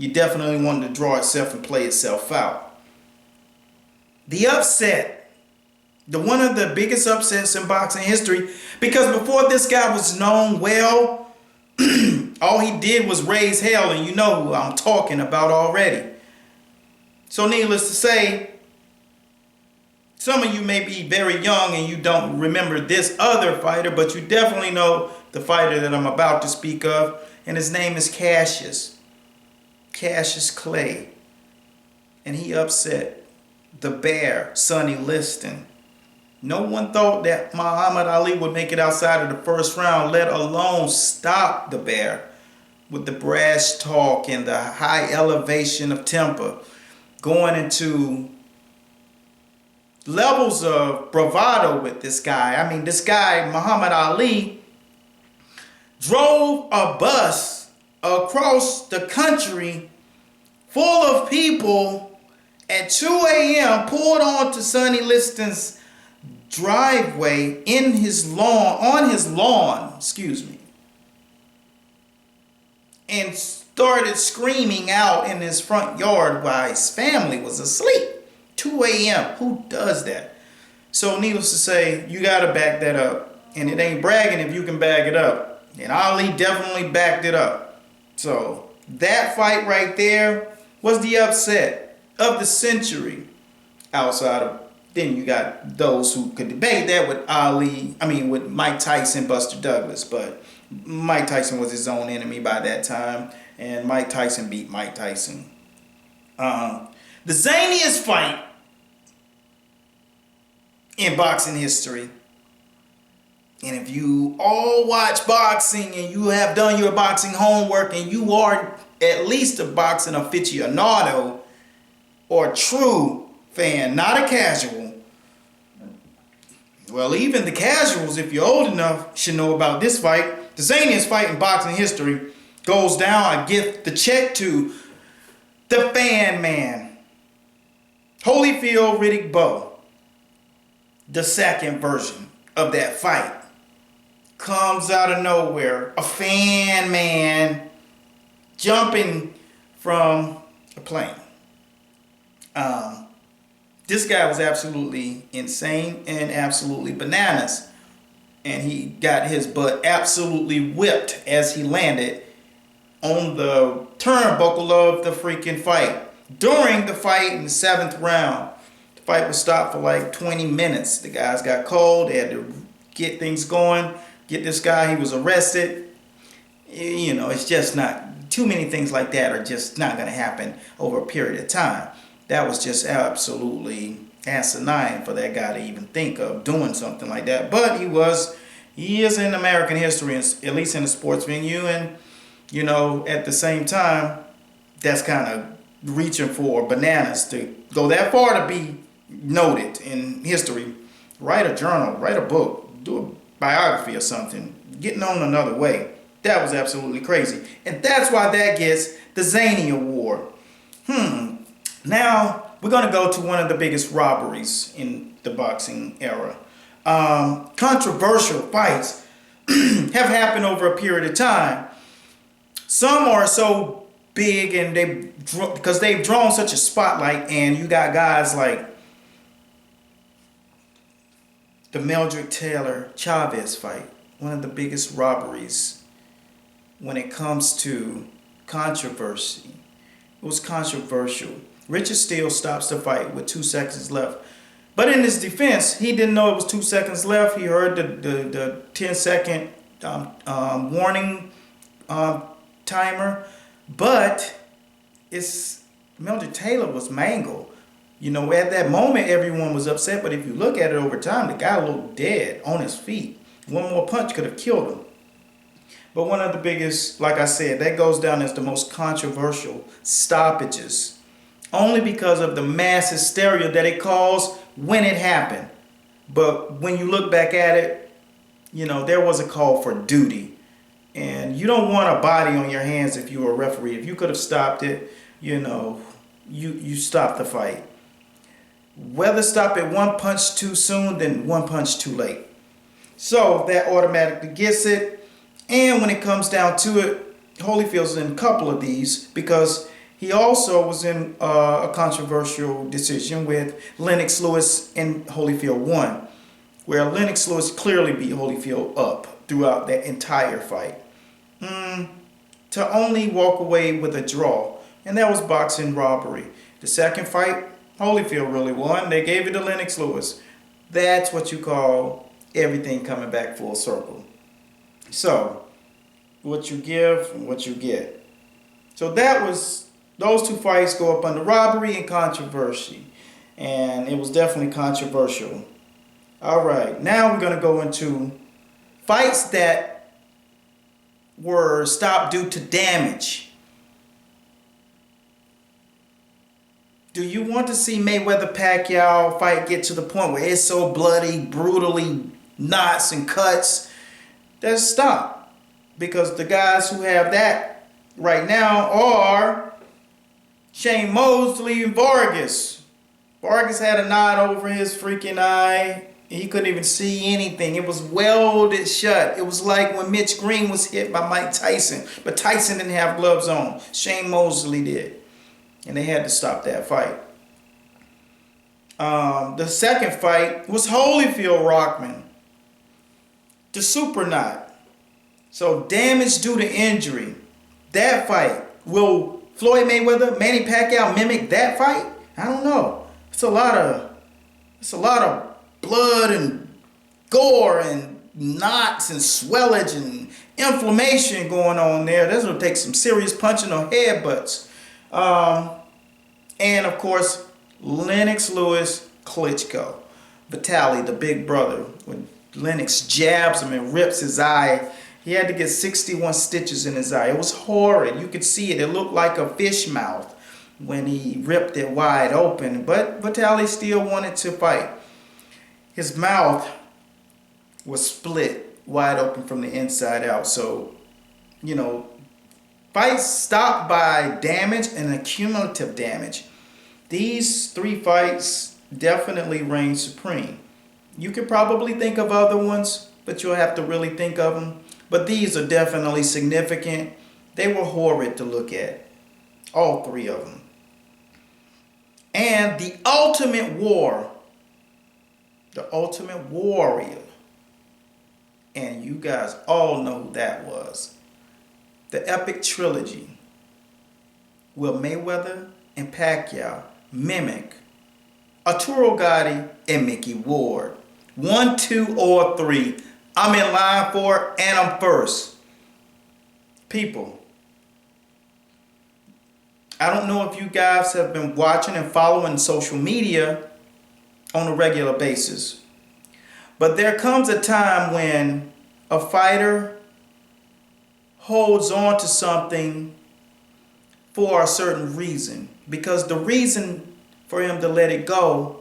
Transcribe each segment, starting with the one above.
you definitely want to draw itself and play itself out. The upset, one of the biggest upsets in boxing history, because before this guy was known well, all he did was raise hell, and you know who I'm talking about already. So needless to say, some of you may be very young and you don't remember this other fighter, but you definitely know the fighter that I'm about to speak of, and his name is Cassius Clay. And he upset the Bear, Sonny Liston. No one thought that Muhammad Ali would make it outside of the first round, let alone stop the Bear with the brash talk and the high elevation of temper, going into levels of bravado with this guy. I mean, this guy, Muhammad Ali, drove a bus across the country full of people at 2 a.m., pulled onto Sonny Liston's driveway on his lawn, and started screaming out in his front yard while his family was asleep. 2 a.m. Who does that? So needless to say, you gotta back that up. And it ain't bragging if you can back it up. And Ali definitely backed it up. So that fight right there was the upset of the century. Outside of, then you got those who could debate that with Mike Tyson, Buster Douglas. But Mike Tyson was his own enemy by that time, and Mike Tyson beat Mike Tyson. The zaniest fight in boxing history. And if you all watch boxing and you have done your boxing homework and you are at least a boxing aficionado or a true fan, not a casual. Well, even the casuals, if you're old enough, should know about this fight. The zaniest fight in boxing history goes down. I give the check to the Fan Man, Holyfield Riddick Bowe. The second version of that fight comes out of nowhere. A Fan Man jumping from a plane. This guy was absolutely insane and absolutely bananas. And he got his butt absolutely whipped as he landed on the turnbuckle of the freaking fight. During the fight in the 7th round, the fight was stopped for like 20 minutes. The guys got cold. They had to get things going, get this guy. He was arrested. You know, it's just not, too many things like that are just not going to happen over a period of time. That was just absolutely asinine for that guy to even think of doing something like that. But he is in American history, at least in a sports venue. And, you know, at the same time, that's kind of reaching for bananas to go that far to be noted in history. Write a journal, write a book, do a biography or something, getting on another way. That was absolutely crazy. And that's why that gets the Zany Award. Now, we're going to go to one of the biggest robberies in the boxing era. Controversial fights have happened over a period of time. Some are so big and because they've drawn such a spotlight, and you got guys like the Mildred Taylor Chavez fight, one of the biggest robberies when it comes to controversy. It was controversial. Richard Steele stops the fight with 2 seconds left. But in his defense, he didn't know it was 2 seconds left. He heard the 10-second warning timer. But Mildred Taylor was mangled. You know, at that moment, everyone was upset. But if you look at it over time, the guy looked dead on his feet. One more punch could have killed him. But one of the biggest, like I said, that goes down as the most controversial stoppages. Only because of the mass hysteria that it caused when it happened. But when you look back at it, you know, there was a call for duty. And you don't want a body on your hands if you were a referee. If you could have stopped it, you know, you stopped the fight. Whether stop it 1 punch too soon than 1 punch too late. So that automatically gets it. And when it comes down to it, Holyfield's in a couple of these because He also was in a controversial decision with Lennox Lewis in Holyfield 1, where Lennox Lewis clearly beat Holyfield up throughout that entire fight. To only walk away with a draw, and that was boxing robbery. The second fight, Holyfield really won. They gave it to Lennox Lewis. That's what you call everything coming back full circle. So, what you give and what you get. So those two fights go up under robbery and controversy. And it was definitely controversial. All right, now we're going to go into fights that were stopped due to damage. Do you want to see Mayweather Pacquiao fight get to the point where it's so bloody, brutally knots and cuts? That's stop. Because the guys who have that right now are Shane Mosley and Vargas. Vargas had a knot over his freaking eye. He couldn't even see anything. It was welded shut. It was like when Mitch Green was hit by Mike Tyson. But Tyson didn't have gloves on. Shane Mosley did. And they had to stop that fight. The second fight was Holyfield Rockman. The super knot. So damage due to injury. That fight. Will Floyd Mayweather, Manny Pacquiao mimic that fight? I don't know. It's a lot of blood and gore and knots and swellage and inflammation going on there. That's going to take some serious punching or headbutts. And of course, Lennox Lewis, Klitschko. Vitaly, the big brother. When Lennox jabs him and rips his eye, he had to get 61 stitches in his eye. It was horrid. You could see it. It looked like a fish mouth when he ripped it wide open. But Vitaly still wanted to fight. His mouth was split wide open from the inside out. So, fights stopped by damage and accumulative damage. These three fights definitely reign supreme. You could probably think of other ones, but you'll have to really think of them. But these are definitely significant. They were horrid to look at. All three of them. And the ultimate war. The ultimate warrior. And you guys all know who that was. The epic trilogy. Will Mayweather and Pacquiao mimic Arturo Gatti and Mickey Ward? 1, 2, or 3. I'm in line for it, and I'm first. People, I don't know if you guys have been watching and following social media on a regular basis, but there comes a time when a fighter holds on to something for a certain reason, because the reason for him to let it go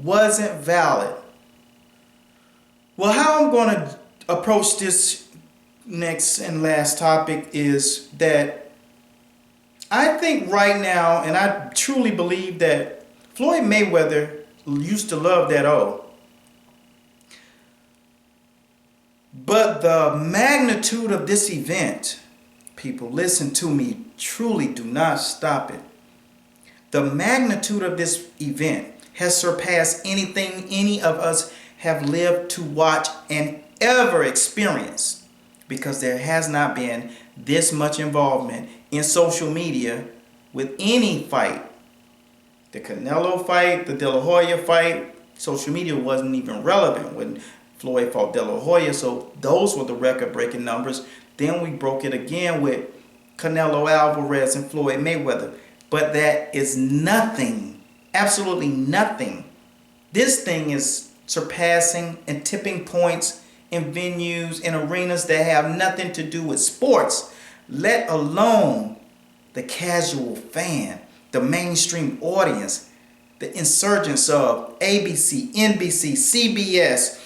wasn't valid. Well, how I'm going to approach this next and last topic is that I think right now, and I truly believe that Floyd Mayweather used to love that O. But the magnitude of this event, people, listen to me, truly do not stop it. The magnitude of this event has surpassed anything any of us have lived to watch and ever experienced, because there has not been this much involvement in social media with any fight. The Canelo fight, the De La Hoya fight, social media wasn't even relevant when Floyd fought De La Hoya, so those were the record-breaking numbers. Then we broke it again with Canelo Alvarez and Floyd Mayweather. But that is nothing, absolutely nothing. This thing is surpassing and tipping points in venues and arenas that have nothing to do with sports, let alone the casual fan, the mainstream audience, the insurgents of ABC, NBC, CBS,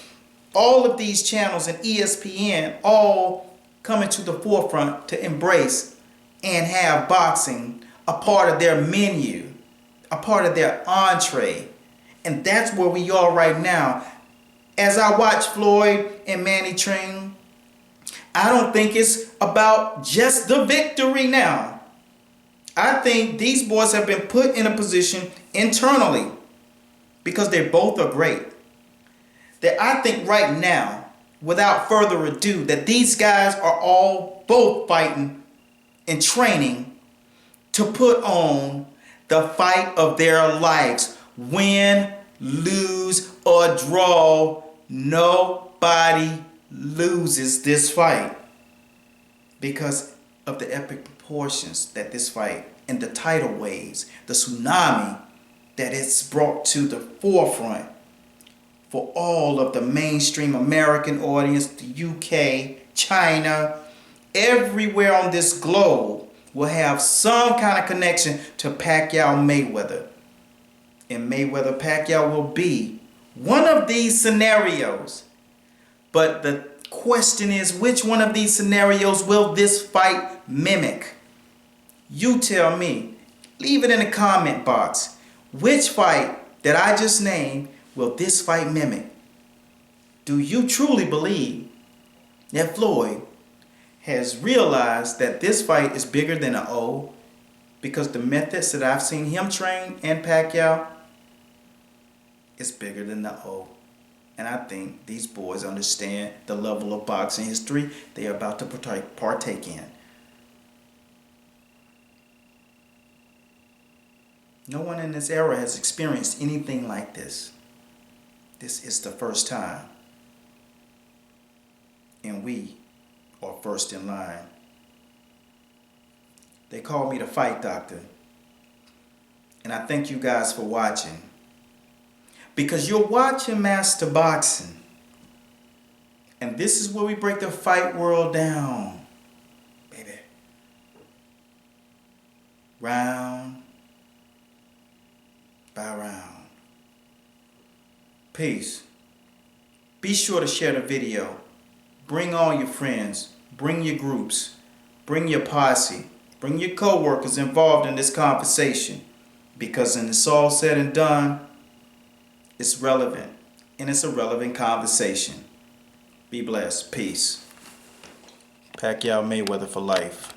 all of these channels and ESPN all coming to the forefront to embrace and have boxing a part of their menu, a part of their entree. And that's where we are right now. As I watch Floyd and Manny train, I don't think it's about just the victory now. I think these boys have been put in a position internally because they both are great. That I think right now, without further ado, that these guys are all both fighting and training to put on the fight of their lives. Win, lose, or draw, nobody loses this fight because of the epic proportions that this fight and the tidal waves, the tsunami that it's brought to the forefront for all of the mainstream American audience, the UK, China, everywhere on this globe will have some kind of connection to Pacquiao Mayweather. And Mayweather Pacquiao will be one of these scenarios. But the question is, which one of these scenarios will this fight mimic? You tell me. Leave it in the comment box. Which fight that I just named will this fight mimic? Do you truly believe that Floyd has realized that this fight is bigger than an O? Because the methods that I've seen him train and Pacquiao is bigger than the O. And I think these boys understand the level of boxing history they are about to partake in. No one in this era has experienced anything like this. This is the first time. And we are first in line. They call me the fight doctor. And I thank you guys for watching. Because you're watching Master Boxing. And this is where we break the fight world down, baby. Round by round. Peace. Be sure to share the video. Bring all your friends. Bring your groups. Bring your posse. Bring your co-workers involved in this conversation. Because when it's all said and done, it's relevant. And it's a relevant conversation. Be blessed. Peace. Pacquiao Mayweather for life.